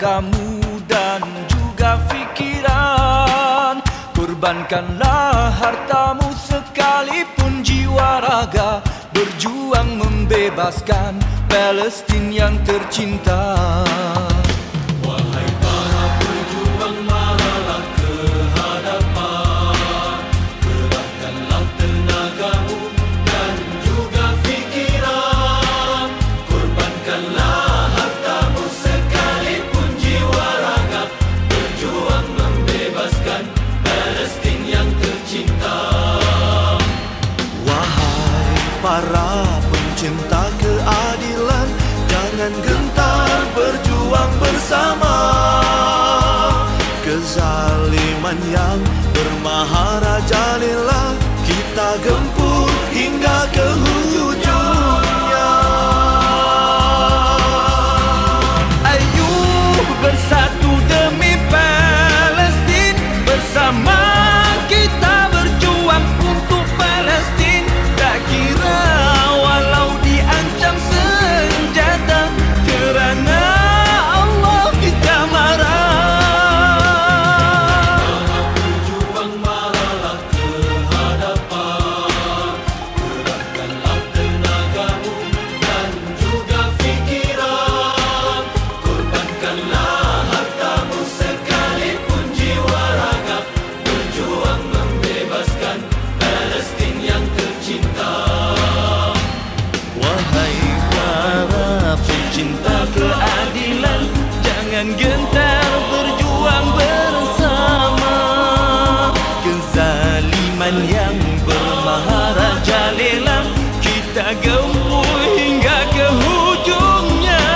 tenagamu dan juga fikiran. Korbankanlah hartamu sekalipun jiwa raga, berjuang membebaskan Palestin yang tercinta. Wahai para pejuang, marilah ke hadapan, kerahkanlah tenagamu dan juga fikiran. Korbankanlah hartamu sekalipun jiwa raga, berjuang membebaskan Palestin yang tercinta. Wahai para pencinta keadilan, jangan gentar berjuang bersama. Kezaliman yang bermaharajalela kita gempur hingga ke hujungnya. Ayo bersatu demi Palestin, bersama kita berjuang untuk Palestin. Tak kira walau diancam senjata, kerana Allah kita marah. Para pejuang, marilah ke hadapan, kerahkanlah tenagamu dan juga fikiran. Korbankanlah hartamu sekalipun jiwa raga, berjuang membebaskan Palestin yang tercinta. Wahai para pencinta keadilan, jangan gentar berjuang bersama. Kezaliman yang bermaharajalela kita gempur hingga ke hujungnya.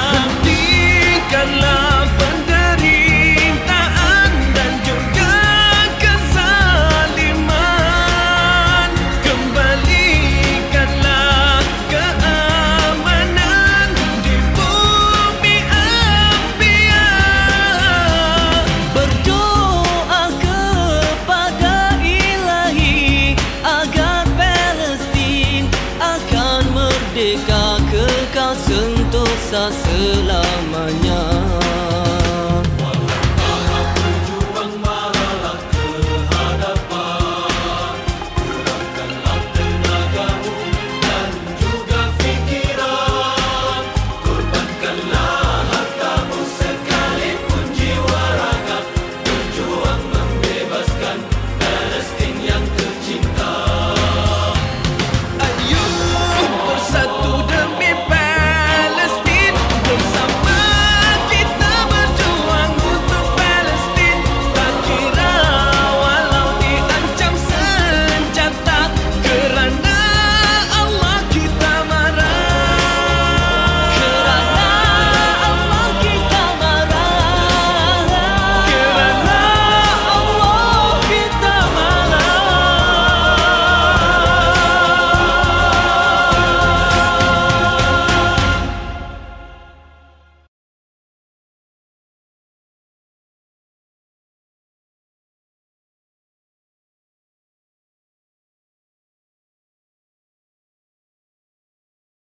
Hentikanlah penderitaan dan juga kezaliman. Kembalikanlah keamanan di bumi Ambiya. Berdoa kepada Ilahi agar Palestin akan merdeka kekal sentosa selama